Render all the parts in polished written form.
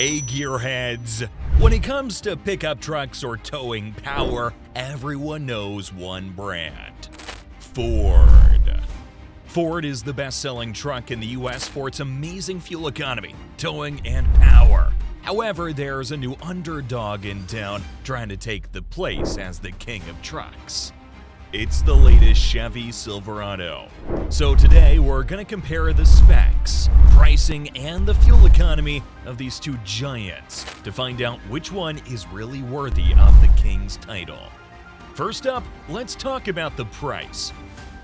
Hey gearheads! When it comes to pickup trucks or towing power, everyone knows one brand: Ford. Ford is the best-selling truck in the US for its amazing fuel economy, towing, and power. However, there's a new underdog in town trying to take the place as the king of trucks. It's the latest Chevy Silverado. So today we're gonna compare the specs, pricing, and the fuel economy of these two giants to find out which one is really worthy of the king's title. First up, let's talk about the price.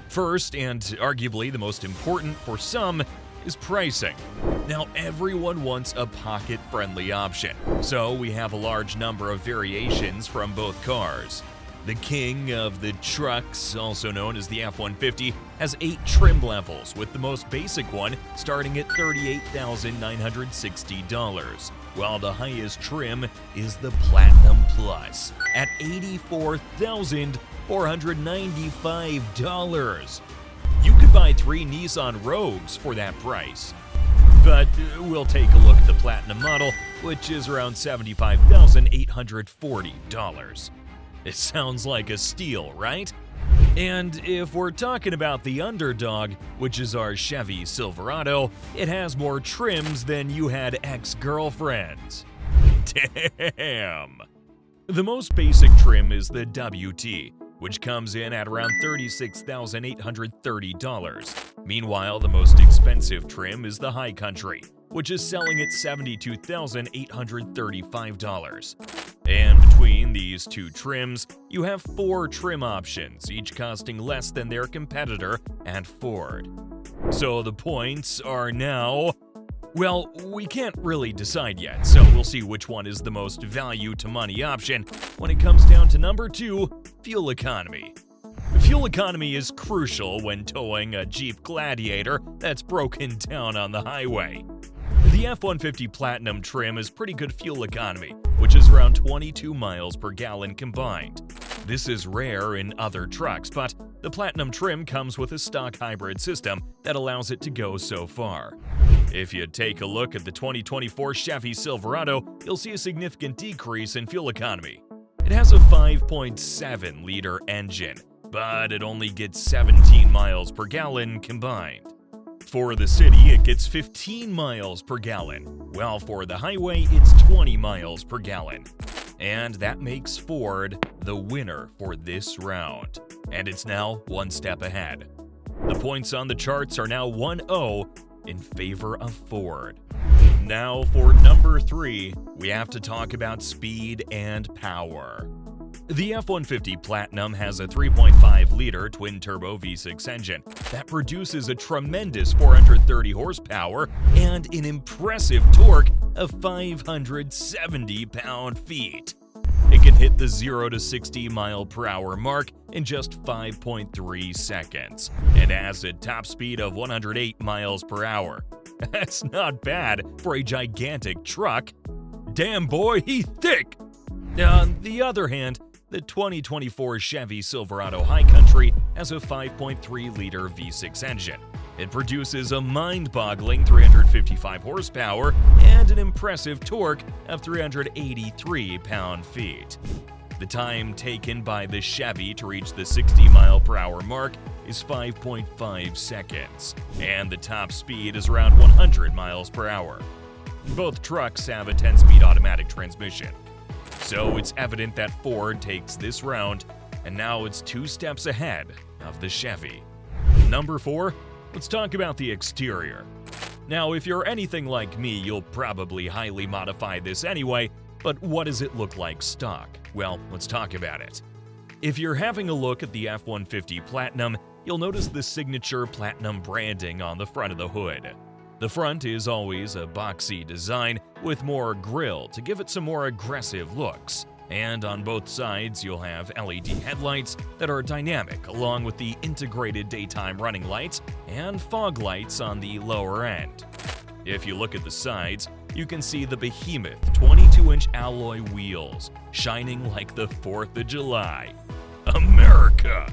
First, and arguably the most important for some, is pricing. Now, everyone wants a pocket-friendly option, so we have a large number of variations from both cars. The king of the trucks, also known as the F-150, has 8 trim levels, with the most basic one starting at $38,960, while the highest trim is the Platinum Plus at $84,495. You could buy 3 Nissan Rogues for that price. But we'll take a look at the Platinum model, which is around $75,840. It sounds like a steal, right? And if we're talking about the underdog, which is our Chevy Silverado, it has more trims than you had ex-girlfriends. Damn! The most basic trim is the WT, which comes in at around $36,830. Meanwhile, the most expensive trim is the High Country, which is selling at $72,835. And between these two trims, you have 4 trim options, each costing less than their competitor at Ford. So the points are now... well, we can't really decide yet, so we'll see which one is the most value-to-money option when it comes down to number 2, fuel economy. Fuel economy is crucial when towing a Jeep Gladiator that's broken down on the highway. The F-150 Platinum trim is pretty good fuel economy, which is around 22 miles per gallon combined. This is rare in other trucks, but the Platinum trim comes with a stock hybrid system that allows it to go so far. If you take a look at the 2024 Chevy Silverado, you'll see a significant decrease in fuel economy. It has a 5.7-liter engine, but it only gets 17 miles per gallon combined. For the city, it gets 15 miles per gallon, while for the highway, it's 20 miles per gallon. And that makes Ford the winner for this round. And it's now one step ahead. The points on the charts are now 1-0 in favor of Ford. Now for number 3, we have to talk about speed and power. The F-150 Platinum has a 3.5-liter twin-turbo V6 engine that produces a tremendous 430 horsepower and an impressive torque of 570 pound-feet. It can hit the 0 to 60 mile per hour mark in just 5.3 seconds and has a top speed of 108 miles per hour. That's not bad for a gigantic truck. Damn boy, he thick! On the other hand, the 2024 Chevy Silverado High Country has a 5.3-liter V6 engine. It produces a mind-boggling 355 horsepower and an impressive torque of 383 pound-feet. The time taken by the Chevy to reach the 60 mile per hour mark is 5.5 seconds, and the top speed is around 100 miles per hour. Both trucks have a 10-speed automatic transmission. So it's evident that Ford takes this round, and now it's 2 steps ahead of the Chevy. Number 4, let's talk about the exterior. Now, if you're anything like me, you'll probably highly modify this anyway, but what does it look like stock? Well, let's talk about it. If you're having a look at the F-150 Platinum, you'll notice the signature Platinum branding on the front of the hood. The front is always a boxy design with more grille to give it some more aggressive looks. And on both sides, you'll have LED headlights that are dynamic, along with the integrated daytime running lights and fog lights on the lower end. If you look at the sides, you can see the behemoth 22-inch alloy wheels shining like the 4th of July. America!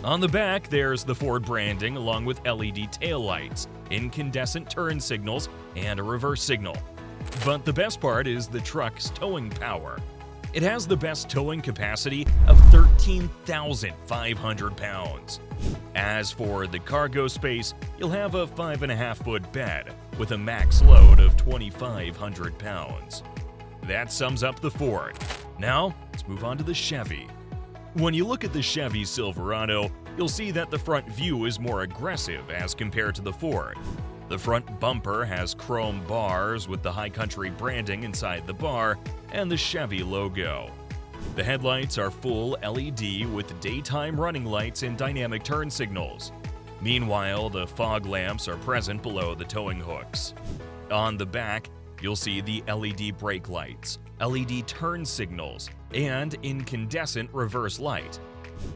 On the back, there's the Ford branding along with LED taillights, incandescent turn signals, and a reverse signal. But the best part is the truck's towing power. It has the best towing capacity of 13,500 pounds. As for the cargo space, you'll have a 5.5-foot bed with a max load of 2,500 pounds. That sums up the Ford. Now, let's move on to the Chevy. When you look at the Chevy Silverado, you'll see that the front view is more aggressive as compared to the Ford. The front bumper has chrome bars with the High Country branding inside the bar and the Chevy logo. The headlights are full LED with daytime running lights and dynamic turn signals. Meanwhile, the fog lamps are present below the towing hooks. On the back, you'll see the LED brake lights, LED turn signals, and incandescent reverse light.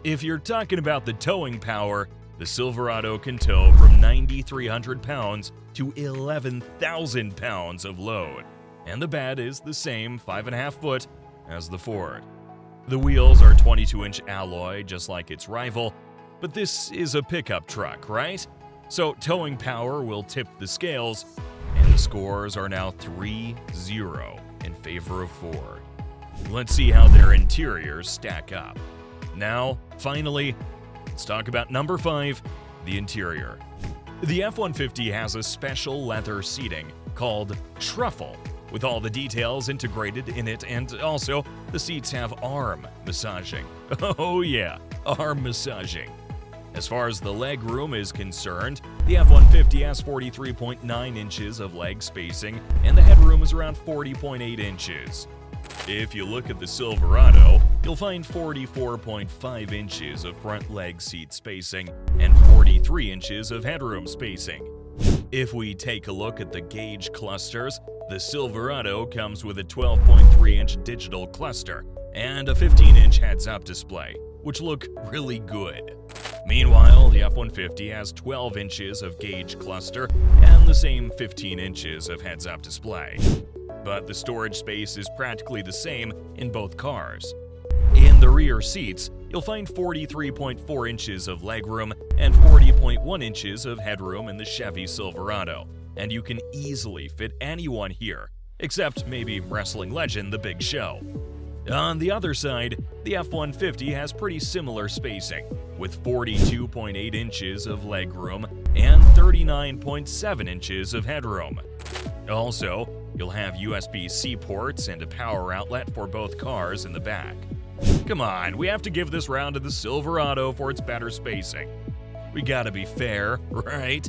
If you're talking about the towing power, the Silverado can tow from 9,300 pounds to 11,000 pounds of load, and the bed is the same 5.5 foot as the Ford. The wheels are 22-inch alloy just like its rival, but this is a pickup truck, right? So towing power will tip the scales, and the scores are now 3-0 in favor of Ford. Let's see how their interiors stack up. Now, finally, let's talk about number 5, the interior. The F-150 has a special leather seating called Truffle, with all the details integrated in it, and also the seats have arm massaging. Oh yeah, arm massaging. As far as the leg room is concerned, the F-150 has 43.9 inches of leg spacing, and the headroom is around 40.8 inches. If you look at the Silverado, you'll find 44.5 inches of front leg seat spacing and 43 inches of headroom spacing. If we take a look at the gauge clusters, the Silverado comes with a 12.3-inch digital cluster and a 15-inch heads-up display, which look really good. Meanwhile, the F-150 has 12 inches of gauge cluster and the same 15 inches of heads-up display. But the storage space is practically the same in both cars. In the rear seats, you'll find 43.4 inches of legroom and 40.1 inches of headroom in the Chevy Silverado, and you can easily fit anyone here, except maybe wrestling legend The Big Show. On the other side, the F-150 has pretty similar spacing, with 42.8 inches of legroom and 39.7 inches of headroom. Also, you'll have USB-C ports and a power outlet for both cars in the back. Come on, we have to give this round to the Silverado for its better spacing. We gotta be fair, right?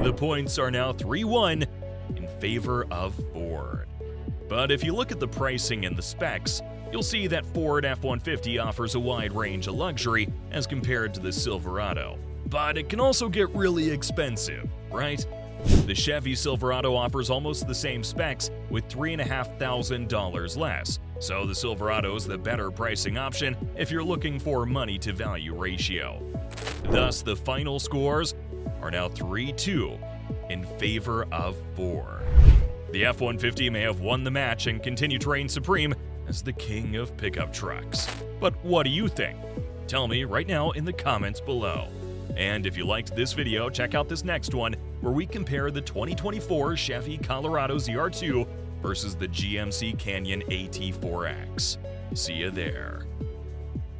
The points are now 3-1 in favor of Ford. But if you look at the pricing and the specs, you'll see that Ford F-150 offers a wide range of luxury as compared to the Silverado. But it can also get really expensive, right? The Chevy Silverado offers almost the same specs with $3,500 less, so the Silverado is the better pricing option if you're looking for money-to-value ratio. Thus, the final scores are now 3-2 in favor of Ford. The F-150 may have won the match and continue to reign supreme as the king of pickup trucks. But what do you think? Tell me right now in the comments below. And if you liked this video, check out this next one where we compare the 2024 Chevy Colorado ZR2 versus the GMC Canyon AT4X. See you there.